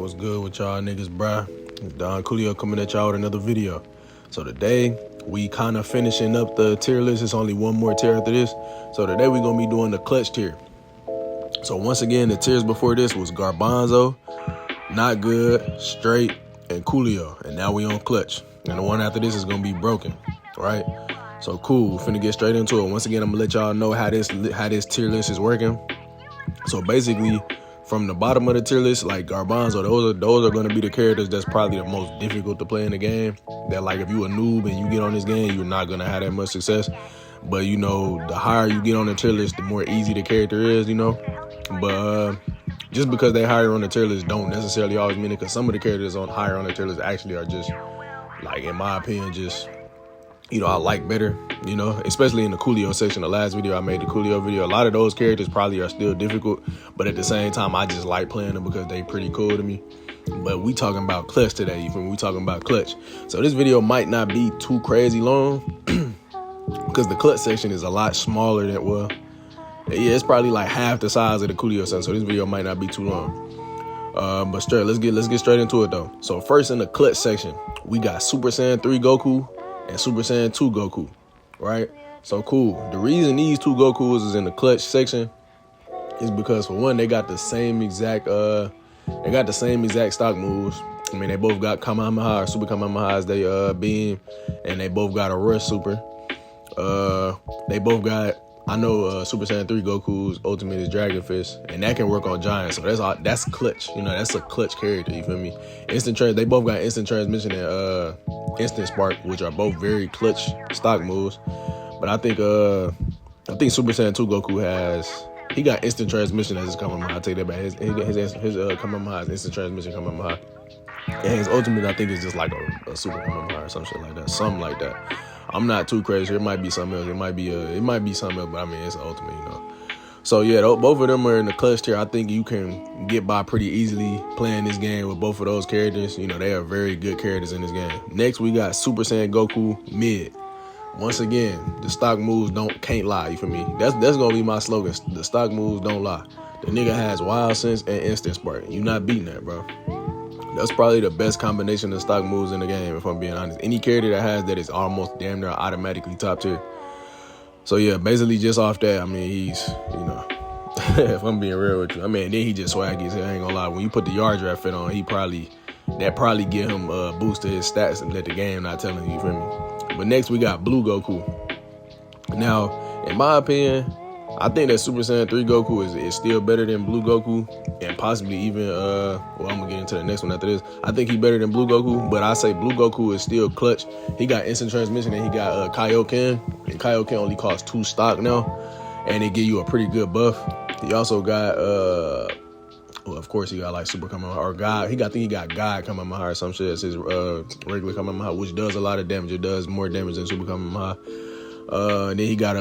What's good with y'all niggas, bruh? Don Coolio coming at y'all with another video. So today, we kind of finishing up the tier list. It's only one more tier after this. So today, we going to be doing the clutch tier. So once again, the tiers before this was Garbanzo, Not Good, Straight, and Coolio. And now we on clutch. And the one after this is going to be Broken, right? So cool, we're finna get straight into it. Once again, I'm gonna let y'all know how this tier list is working. So basically, from the bottom of the tier list, like Garbanzo, those are gonna be the characters that's probably the most difficult to play in the game. That like if you a noob and you get on this game, you're not gonna have that much success. But you know, the higher you get on the tier list, the more easy the character is, you know. But just because they higher on the tier list don't necessarily always mean it, because some of the characters on higher on the tier list actually are just, like in my opinion, just, you know, I like better, you know, especially in the Coolio section. The last video I made, the Coolio video, a lot of those characters probably are still difficult, but at the same time, I just like playing them because they pretty cool to me. But we talking about clutch today, you feel me? We talking about clutch. So this video might not be too crazy long because the clutch section is a lot smaller than, well, yeah, it's probably like half the size of the Coolio section, so this video might not be too long. But straight, let's get straight into it though. So first in the clutch section, we got Super Saiyan 3 Goku and Super Saiyan 2 Goku, right? So cool. The reason these two Gokus is in the clutch section is because, for one, they got the same exact stock moves. I mean, they both got Kamehameha or Super Kamehameha as they beam, and they both got a Rush Super. They both got, I know Super Saiyan 3 Goku's ultimate is Dragon Fist, and that can work on Giants, so that's clutch. You know, that's a clutch character, you feel me? They both got instant transmission and instant spark, which are both very clutch stock moves. But I think Super Saiyan 2 Goku he got instant transmission as his Kamehameha. I take that back. His Kamehameha is instant transmission Kamehameha. And his ultimate, I think, is just like a Super Kamehameha or some shit like that. Something like that. I'm not too crazy. It might be something else. It might be something else, but I mean, it's an ultimate, you know. So yeah, both of them are in the clutch tier. I think you can get by pretty easily playing this game with both of those characters. You know, they are very good characters in this game. Next, we got Super Saiyan Goku mid. Once again, the stock moves can't lie. You feel me? That's gonna be my slogan. The stock moves don't lie. The nigga has Wild Sense and Instant Spark. You not beating that, bro. That's probably the best combination of stock moves in the game, if I'm being honest. Any character that has that is almost damn near automatically top tier. So yeah, basically just off that, I mean, he's, you know, if I'm being real with you, I mean, then he just swaggy as hell. I ain't gonna lie. When you put the yard draft fit on, that probably give him a boost to his stats and let the game not telling you feel me? But next we got Blue Goku. Now, in my opinion, I think that Super Saiyan 3 Goku is still better than Blue Goku, and possibly even, well, I'm gonna get into the next one after this. I think he's better than Blue Goku, but I say Blue Goku is still clutch. He got instant transmission and he got Kaioken, and Kaioken only costs 2 stock now, and it give you a pretty good buff. He also got, well, of course he got like Super Kamehameha, or God, I think he got God Kamehameha or some shit as his regular Kamehameha, which does a lot of damage. It does more damage than Super Kamehameha. Then he got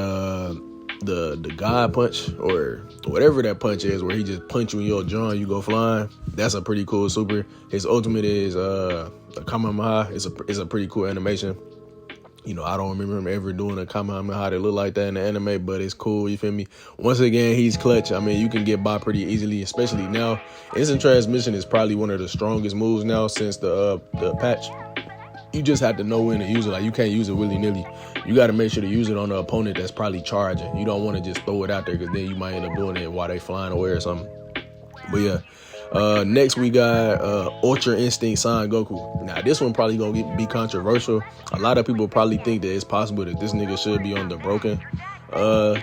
the God punch, or whatever that punch is, where he just punch you in your jaw and you go flying. That's a pretty cool super. His ultimate is a Kamehameha. It's a pretty cool animation. You know, I don't remember him ever doing a Kamehameha that look like that in the anime, but it's cool, you feel me? Once again, he's clutch. I mean, you can get by pretty easily, especially now. Instant transmission is probably one of the strongest moves now since the patch. You just have to know when to use it. Like, you can't use it willy-nilly. You got to make sure to use it on the opponent that's probably charging. You don't want to just throw it out there, because then you might end up doing it while they flying away or something. But yeah, next we got Ultra Instinct Son Goku. Now, this one probably going to be controversial. A lot of people probably think that it's possible that this nigga should be on the broken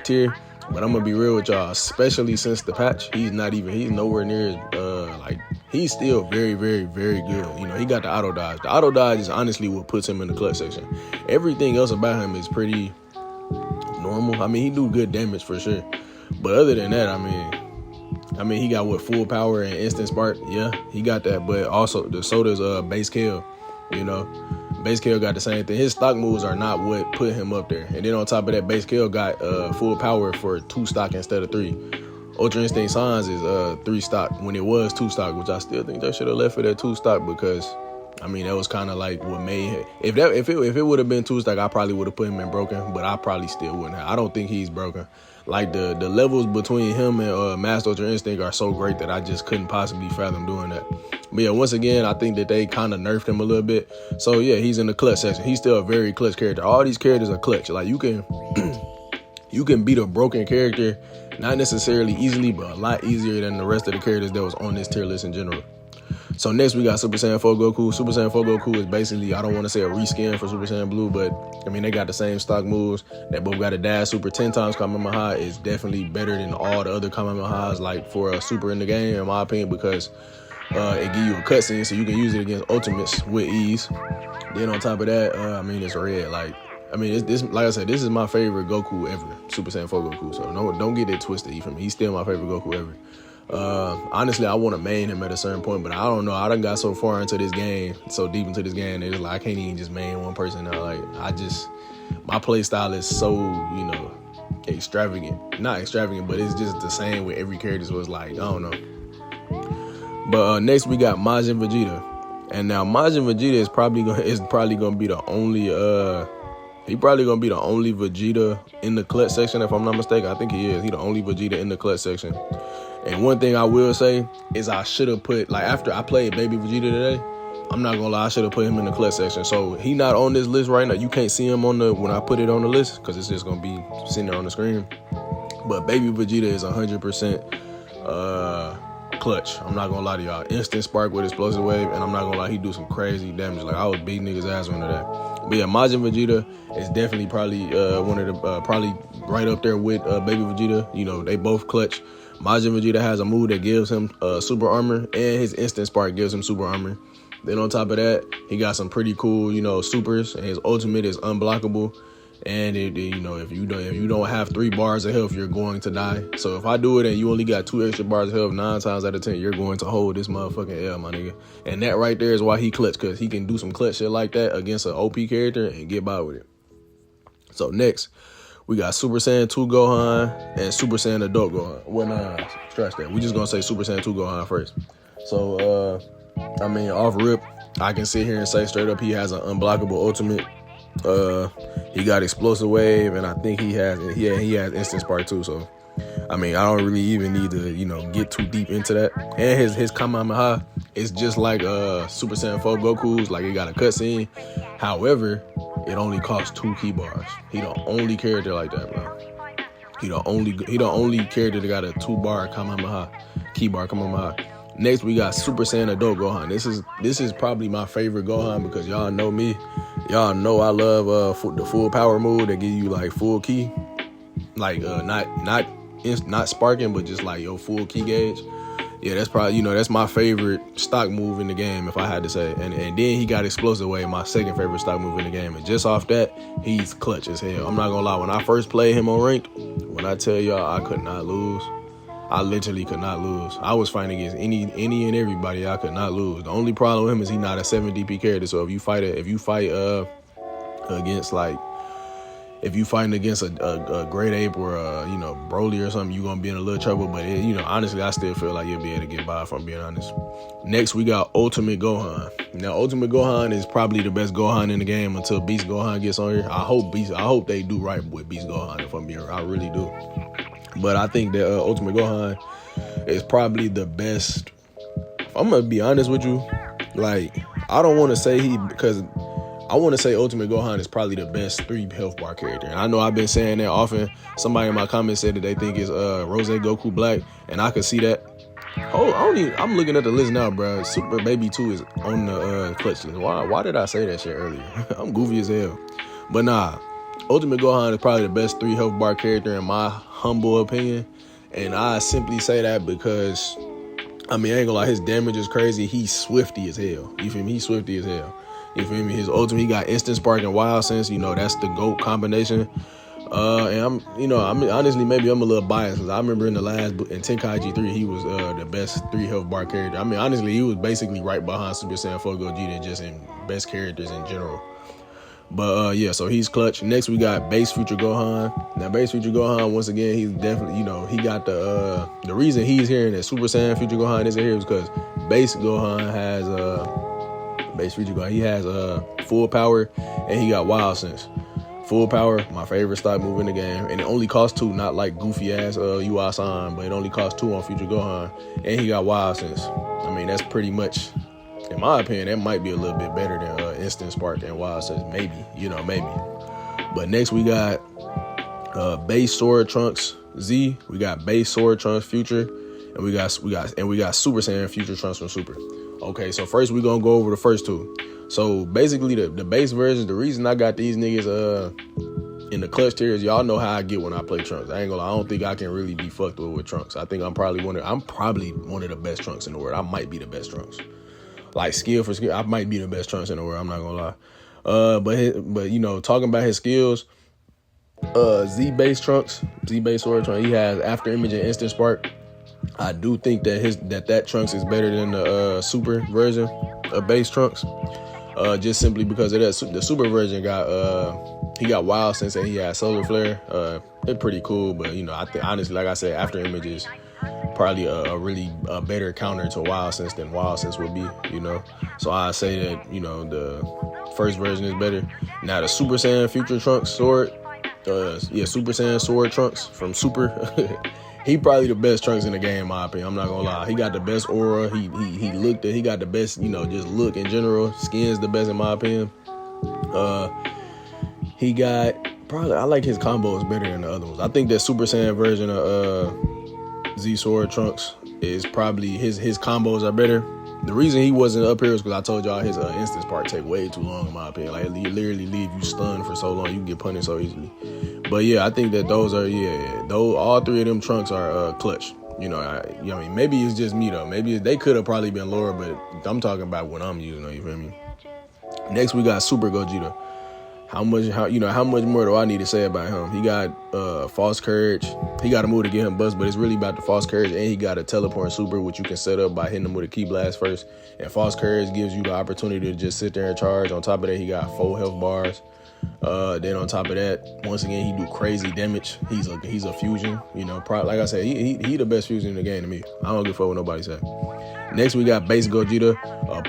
tier. But I'm going to be real with y'all, especially since the patch. He's nowhere near he's still very, very, very good. You know, he got the auto dodge. The auto dodge is honestly what puts him in the clutch section. Everything else about him is pretty normal. I mean, he do good damage for sure. But other than that, I mean, he got what, full power and instant spark? Yeah, he got that. But also, so does base kill, you know. Base kill got the same thing. His stock moves are not what put him up there. And then on top of that, base kill got full power for 2 stock instead of 3. Ultra Instinct Sons is 3 stock when it was 2 stock, which I still think they should have left it at 2 stock, because I mean, that was kind of like what made him. If it would have been 2 stock, I probably would have put him in broken, but I probably still wouldn't have. I don't think he's broken. Like the levels between him and Master Ultra Instinct are so great that I just couldn't possibly fathom doing that. But yeah, once again, I think that they kind of nerfed him a little bit. So yeah, he's in the clutch section. He's still a very clutch character. All these characters are clutch. Like you can you can beat a broken character, not necessarily easily, but a lot easier than the rest of the characters that was on this tier list in general. So next we got Super Saiyan 4 Goku. Super Saiyan 4 Goku is basically, I don't want to say a reskin for Super Saiyan Blue, but I mean, they got the same stock moves. They both got a dash super. 10 times Kamehameha is definitely better than all the other Kamehamehas, like for a super in the game, in my opinion, because it give you a cutscene, so you can use it against ultimates with ease. Then on top of that, I mean, it's red. Like I said, this is my favorite Goku ever, Super Saiyan 4 Goku. So don't get it twisted. You feel me? He's still my favorite Goku ever. Honestly, I want to main him at a certain point, but I don't know. I done got so far into this game, so deep into this game, that it's like I can't even just main one person now. Like my play style is so, extravagant. Not extravagant, but it's just the same with every character. So it's like, I don't know. But next we got Majin Vegeta, and now Majin Vegeta is probably gonna be the only Vegeta in the clutch section, if I'm not mistaken. I think he is. He the only Vegeta in the clutch section. And one thing I will say is I should have put, like, after I played Baby Vegeta today, I'm not gonna lie, I should have put him in the clutch section. So he not on this list right now. You can't see him when I put it on the list, because it's just gonna be sitting there on the screen. But Baby Vegeta is 100% clutch. I'm not gonna lie to y'all. Instant spark with explosive wave, and I'm not gonna lie, he do some crazy damage. Like, I was beating niggas' ass under that. But yeah, Majin Vegeta is definitely probably one of the probably right up there with Baby Vegeta. They both clutch. Majin Vegeta has a move that gives him super armor, and his instant spark gives him super armor. Then on top of that, he got some pretty cool, supers, and his ultimate is unblockable. And if you don't have 3 bars of health, you're going to die. So if I do it and you only got 2 extra bars of health, 9 times out of 10, you're going to hold this motherfucking L, my nigga. And that right there is why he clutch, because he can do some clutch shit like that against an OP character and get by with it. So next, we got Super Saiyan 2 Gohan and Super Saiyan Adult Gohan. Well, nah, scratch that. We just gonna say Super Saiyan 2 Gohan first. So, off rip, I can sit here and say straight up he has an unblockable ultimate. He got explosive wave, and I think he has instant spark too. So, I don't really even need to, get too deep into that. And his Kamehameha is just like Super Saiyan 4 Goku's. Like, it got a cutscene. However, it only costs 2 key bars. He the only character like that, bro. He the only character that got a 2-bar Kamehameha, key bar Kamehameha. Next, we got Super Saiyan Adult Gohan. This is probably my favorite Gohan, because y'all know me. Y'all know I love the full power move that give you like full key, like not sparking, but just like your full key gauge. Yeah, that's probably, that's my favorite stock move in the game, if I had to say. And then he got explosive wave, my second favorite stock move in the game. And just off that, he's clutch as hell. I'm not gonna lie, when I first played him on ranked, when I tell y'all I could not lose, I literally could not lose. I was fighting against any and everybody. I could not lose. The only problem with him is he's not a 7 DP character. So if you fight against a Great Ape or Broly or something, you're gonna be in a little trouble. But honestly, I still feel like you'll be able to get by, if I'm being honest. Next, we got Ultimate Gohan. Now, Ultimate Gohan is probably the best Gohan in the game until Beast Gohan gets on here. I hope they do right with Beast Gohan, if I'm being honest. I really do. But I think that Ultimate Gohan is probably the best. I'm gonna be honest with you. Like, I don't want to say because I want to say Ultimate Gohan is probably the best 3 health bar character. And I know I've been saying that often. Somebody in my comments said that they think it's Rose Goku Black, and I could see that. I'm looking at the list now, bro. Super Baby 2 is on the clutch list. Why did I say that shit earlier? I'm goofy as hell. But nah, Ultimate Gohan is probably the best 3 health bar character in my humble opinion. And I simply say that because, I ain't gonna lie, his damage is crazy. He's swifty as hell. You feel me? He's swifty as hell. You feel me? His ultimate, he got instant spark and wild sense. That's the GOAT combination. And honestly, maybe I'm a little biased, because I remember in Tenkaichi G3, he was the best 3 health bar character. Honestly, he was basically right behind Super Saiyan 4 Gogeta, just in best characters in general. But yeah, so he's clutch. Next, we got Base Future Gohan. Now, Base Future Gohan, once again, he's definitely, he got the reason he's here and that Super Saiyan Future Gohan isn't here is because Base Gohan has Base Future Gohan, he has full power, and he got wild sense. Full power, my favorite stock move in the game, and it only costs 2, not like goofy ass UI San, but it only costs 2 on Future Gohan, and he got wild sense. That's pretty much in my opinion, that might be a little bit better than Instant Spark and Wild Sense. Maybe, maybe. But next we got Base Sword Trunks Z. We got Base Sword Trunks Future, and we got Super Saiyan Future Trunks from Super. Okay, so first we gonna go over the first two. So basically the base versions, the reason I got these niggas in the clutch tiers, y'all know how I get when I play Trunks. I ain't gonna lie, I don't think I can really be fucked with Trunks. I think I'm probably one of the best Trunks in the world. I might be the best Trunks. Like skill for skill, I might be the best Trunks in the world. I'm not gonna lie. But talking about his skills, Z base Trunks, Z base Sword Trunks, he has After Image and Instant Spark. I do think that that Trunks is better than the Super version of base Trunks. Just simply because of that. The Super version he got Wild Sense and he had Solar Flare. They're pretty cool, but I think honestly, like I said, After Image is probably a better counter to Wild Sense than Wild Sense would be. So I say that the first version is better. Now the Super Saiyan Future Trunks Sword, Super Saiyan Sword Trunks from Super. He probably the best Trunks in the game, in my opinion. I'm not gonna lie. He got the best aura. He got the best, just look in general. Skin's the best in my opinion. He got I like his combos better than the other ones. I think that Super Saiyan version of Z Sword Trunks is probably his combos are better. The reason he wasn't up here is because I told y'all his Instant Spark take way too long in my opinion. Like, he literally leave you stunned for so long. You can get punished so easily. But yeah, I think that those are, those all three of them Trunks are clutch. Maybe it's just me though. Maybe they could have probably been lower, but I'm talking about what I'm using. You feel me? Next we got Super Gogeta. How much more do I need to say about him? He got False Courage. He got a move to get him bust, but it's really about the False Courage, and he got a Teleport Super, which you can set up by hitting him with a Key Blast first. And False Courage gives you the opportunity to just sit there and charge. On top of that, he got 4 health bars. Then on top of that, once again, he do crazy damage. He's a fusion. Like I said, he the best fusion in the game to me. I don't give a fuck what nobody say. Next, we got Base Gogeta.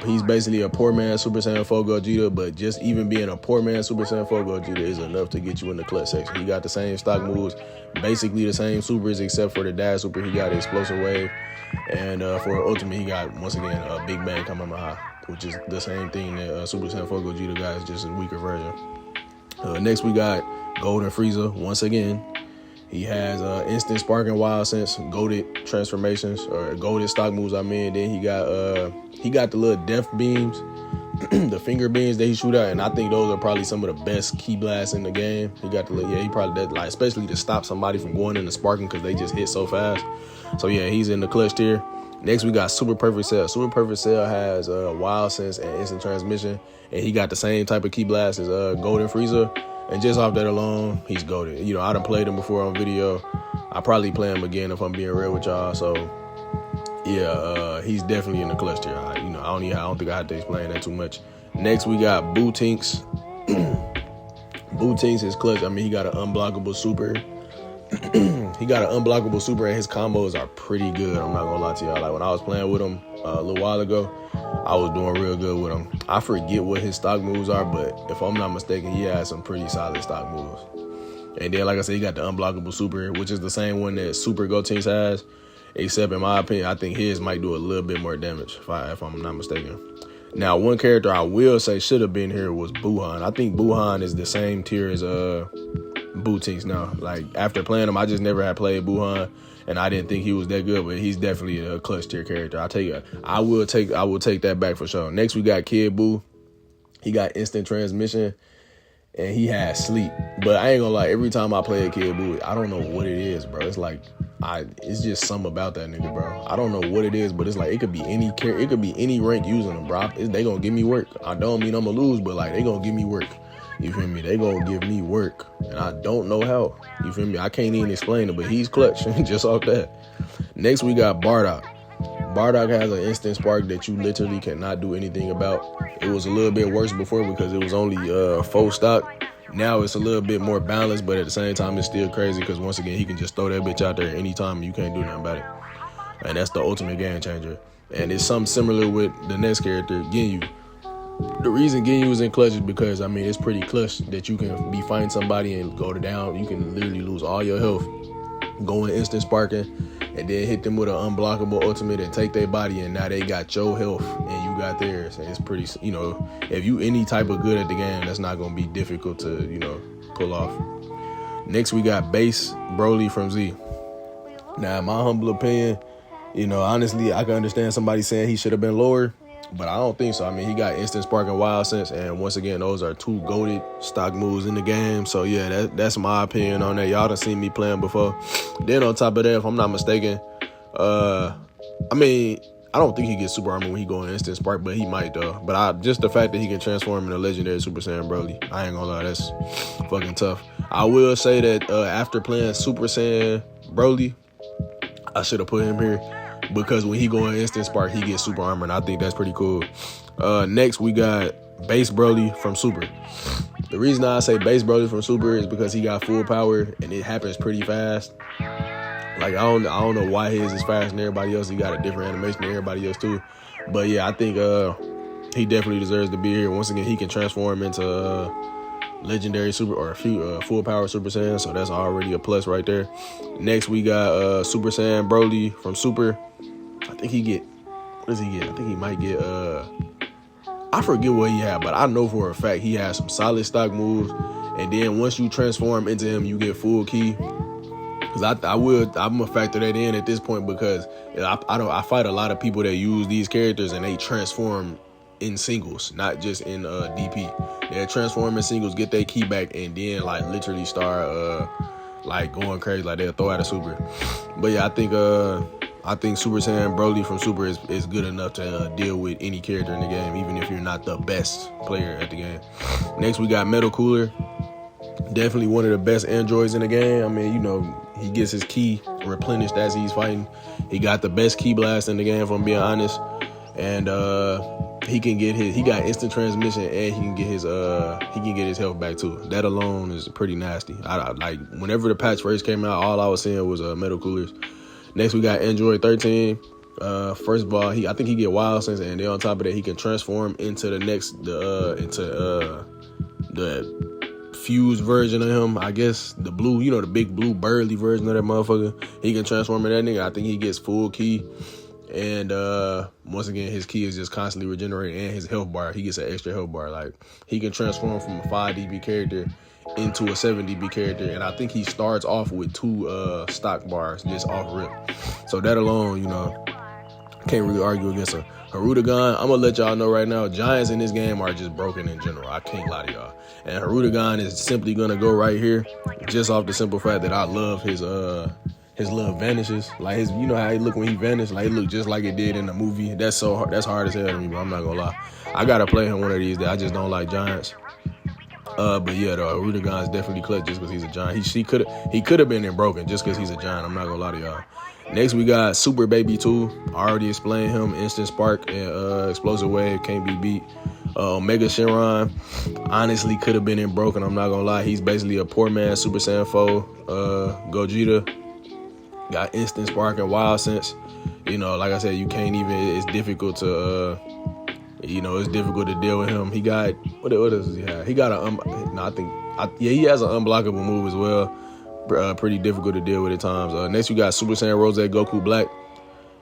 He's basically a poor man Super Saiyan 4 Gogeta, but just even being a poor man Super Saiyan 4 Gogeta is enough to get you in the clutch section. He got the same stock moves, basically the same supers, except for the Dash Super. He got Explosive Wave, and for Ultimate, he got, once again, a Big Bang Kamehameha, which is the same thing that Super Saiyan 4 Gogeta got, is just a weaker version. Next, we got Golden Frieza. Once again, he has Instant Spark and Wild Sense, goated transformations, or goated stock moves, Then he got the little death beams, the finger beams that he shoot out, and I think those are probably some of the best Key Blasts in the game. He got he probably, especially to stop somebody from going into sparking because they just hit so fast. So yeah, he's in the clutch tier. Next, we got Super Perfect Cell. Super Perfect Cell has Wild Sense and Instant Transmission, and he got the same type of Key Blast as Golden Frieza. And just off that alone, he's goated. I done played him before on video. I probably play him again if I'm being real with y'all. So yeah, he's definitely in the clutch tier. I don't think I have to explain that too much. Next, we got Boo Tinks. Boo Tinks is clutch. He got an unblockable super. He got an unblockable super, and his combos are pretty good. I'm not gonna lie to y'all. Like, when I was playing with him a little while ago, I was doing real good with him. I forget what his stock moves are, but if I'm not mistaken, he has some pretty solid stock moves. And then, like I said, he got the unblockable super, which is the same one that Super Gotenks has, except in my opinion, I think his might do a little bit more damage, if I'm not mistaken. Now, one character I will say should have been here was Gohan. I think Gohan is the same tier as Boo Tinks now. Like, after playing him, I just never had played Gohan, and I didn't think he was that good, but he's definitely a clutch tier character. I will take that back for sure. Next, we got Kid Buu. He got Instant Transmission, and he has Sleep. But I ain't gonna lie, every time I play a Kid Buu, I don't know what it is, bro. It's like, it's just something about that nigga, bro. I don't know what it is, but it's like, it could be any rank using him, bro. They gonna give me work. I don't mean I'm gonna lose, but like, they gonna give me work. You feel me? They gonna give me work, and I don't know how. You feel me? I can't even explain it, but he's clutch just off that. Next, we got Bardock. Bardock has an Instant Spark that you literally cannot do anything about. It was a little bit worse before because it was only 4 stock. Now it's a little bit more balanced, but at the same time, it's still crazy because once again, he can just throw that bitch out there anytime and you can't do nothing about it. And that's the ultimate game changer. And it's something similar with the next character, Ginyu. The reason Ginyu is in clutch is because, it's pretty clutch that you can be fighting somebody and go down. You can literally lose all your health, go in instant sparking, and then hit them with an unblockable ultimate and take their body, and now they got your health, and you got there. So it's pretty, if you any type of good at the game, that's not going to be difficult to, pull off. Next, we got Base Broly from Z. Now, in my humble opinion, honestly, I can understand somebody saying he should have been lower, but I don't think so. I mean, he got Instant Spark and Wild Sense, and once again, those are two goated stock moves in the game. So, yeah, that's my opinion on that. Y'all done seen me playing before. Then, on top of that, if I'm not mistaken, I don't think he gets Super Armor when he go in Instant Spark, but he might, though. But just the fact that he can transform into Legendary Super Saiyan Broly, I ain't gonna lie, that's fucking tough. I will say that after playing Super Saiyan Broly, I should have put him here, because when he go in Instant Spark, he gets Super Armor, and I think that's pretty cool. Next, we got Base Broly from Super. The reason I say Base Broly from Super is because he got full power, and it happens pretty fast. Like, I don't know why his is faster than everybody else. He got a different animation than everybody else, too. But, yeah, I think he definitely deserves to be here. Once again, he can transform into Legendary Super or Full Power Super Saiyan, so that's already a plus right there. Next, we got Super Saiyan Broly from Super. I think he get, what does he get? I think he might get, I forget what he had, but I know for a fact he has some solid stock moves. And then once you transform into him, you get full ki. Because I'm going to factor that in at this point, because I fight a lot of people that use these characters and they transform in singles, not just in DP. They transform in singles, get their ki back, and then like literally start going crazy. Like they'll throw out a super. But yeah, I think Super Saiyan Broly from Super is good enough to deal with any character in the game, even if you're not the best player at the game. Next, we got Metal Cooler. Definitely one of the best androids in the game. I mean, he gets his ki replenished as he's fighting. He got the best ki blast in the game, if I'm being honest. And he got instant transmission, and he can get his health back too. That alone is pretty nasty. I like, whenever the patch first came out, all I was seeing was Metal Coolers. Next, we got Android 13. First of all, I think he get Wild Sense, and then on top of that, he can transform into the fused version of him. I guess the blue, the big blue burly version of that motherfucker. He can transform into that nigga. I think he gets full ki. And once again, his ki is just constantly regenerating, and his health bar, he gets an extra health bar. Like, he can transform from a 5 DB character into a 7 DB character, and I think he starts off with 2 stock bars just off rip. So that alone, can't really argue against him. Harudagon, I'm gonna let y'all know right now, Giants in this game are just broken in general. I can't lie to y'all. And Harudagon is simply gonna go right here, just off the simple fact that I love his love vanishes. Like, his, how he look when he vanished? Like, he look just like it did in the movie. That's hard as hell to me, but I'm not gonna lie. I gotta play him one of these days. I just don't like Giants. But yeah, the Harudagon is definitely clutch just because he's a giant. He could have been in broken just because he's a giant. I'm not gonna lie to y'all. Next, we got Super Baby 2. I already explained him. Instant Spark and Explosive Wave can't be beat. Omega Shenron honestly could have been in broken. I'm not gonna lie. He's basically a poor man Super Saiyan 4. Gogeta got Instant Spark and Wild Sense. Like I said, you can't even. It's difficult to. It's difficult to deal with him. He got, what else does he have? He got he has an unblockable move as well. Pretty difficult to deal with at times. Next, we got Super Saiyan Rose Goku Black,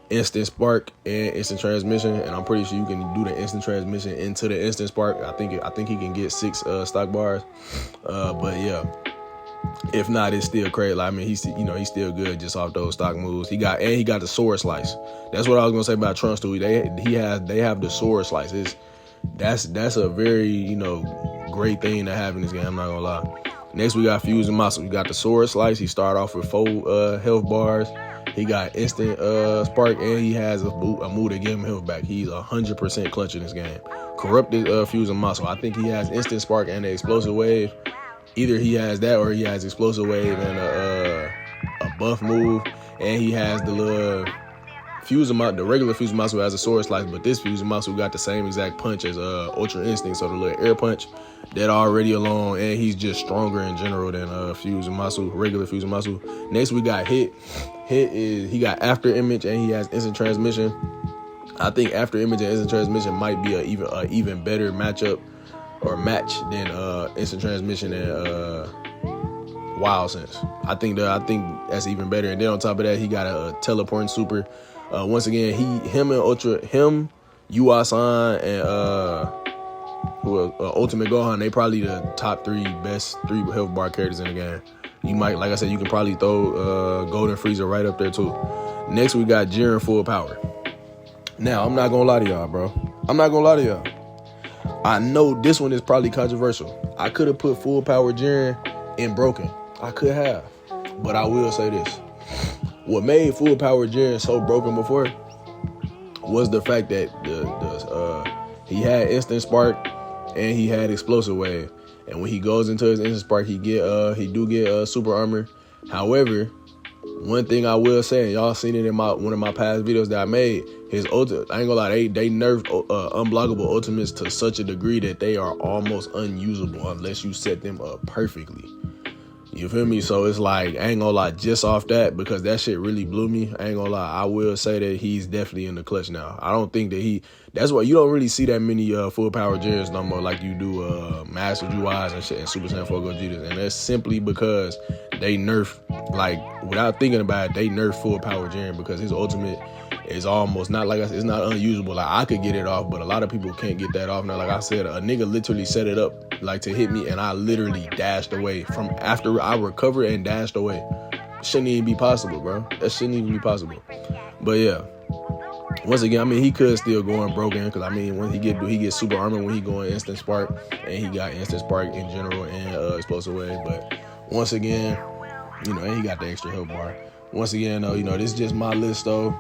Instant Spark and Instant Transmission, and I'm pretty sure you can do the Instant Transmission into the Instant Spark. I think he can get 6 stock bars. But yeah, if not, it's still crazy. Like, I mean, he's still good just off those stock moves. He got the Sword Slice. That's what I was gonna say about Trunks too. They have the Sword Slice. That's a very great thing to have in this game. I'm not gonna lie. Next, we got Fuse and Muscle. We got the Sword Slice. He started off with 4 health bars. He got Instant Spark, and he has a move to give him health back. He's 100% clutch in this game. Corrupted Fuse and Muscle. I think he has Instant Spark and the Explosive Wave. Either he has that or he has Explosive Wave and a buff move, and he has the little the regular Fuse Muscle has a Sword Slice, but this Fuse Muscle got the same exact punch as Ultra Instinct, so the little air punch. That already alone, and he's just stronger in general than regular Fuse Muscle. Next, we got Hit. He got After Image, and he has Instant Transmission. I think After Image and Instant Transmission might be a even better matchup or match than Instant Transmission and Wild Sense. I think that's even better. And then on top of that, he got a Teleporting Super. Once again, him Yuasan and Ultimate Gohan, they probably the top best three health bar characters in the game. You might, like I said, you can probably throw Golden Frieza right up there too. Next, we got Jiren Full Power. Now, I'm not gonna lie to y'all, bro. I'm not gonna lie to y'all. I know this one is probably controversial. I could have put Full Power Jiren in Broken. I could have. But I will say this. What made Full Power Jiren so broken before was the fact that he had Instant Spark and he had Explosive Wave. And when he goes into his Instant Spark, he do get Super Armor. However, one thing I will say, and y'all seen it in one of my past videos that I made, his ultimate, I ain't gonna lie, they nerfed unblockable ultimates to such a degree that they are almost unusable unless you set them up perfectly. You feel me? So it's like, I ain't gonna lie, just off that, because that shit really blew me, I ain't gonna lie, I will say that he's definitely in the clutch now. I don't think that that's why you don't really see that many Full Power Jirens no more like you do Master UIs and shit and Super Saiyan 4 Gogetas. And that's simply because they nerf, like, without thinking about it, they nerf Full Power Jiren because his ultimate is almost not, like I said, it's not unusable. Like, I could get it off, but a lot of people can't get that off. Now, like I said, a nigga literally set it up like to hit me, and I literally dashed away from after I recovered and dashed away. Shouldn't even be possible, bro. That shouldn't even be possible. But yeah, once again, I mean, he could still go in Broken, because I mean, when he gets Super Armor when he going Instant Spark, and he got Instant Spark in general and Explosive Wave. But once again, you know, and he got the extra health bar. Once again, though, you know, this is just my list, though.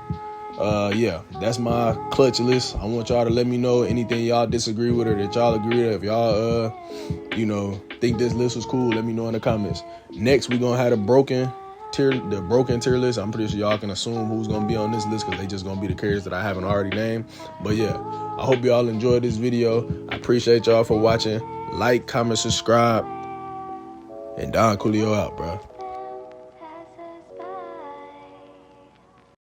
Yeah, that's my clutch list. I want y'all to let me know anything y'all disagree with or that y'all agree with. If y'all, you know, think this list was cool, let me know in the comments. Next, we're gonna have the broken tier list. I'm pretty sure y'all can assume who's gonna be on this list because they just gonna be the characters that I haven't already named. But yeah, I hope y'all enjoyed this video. I appreciate y'all for watching. Like, comment, subscribe, and Don Coolio out, bro.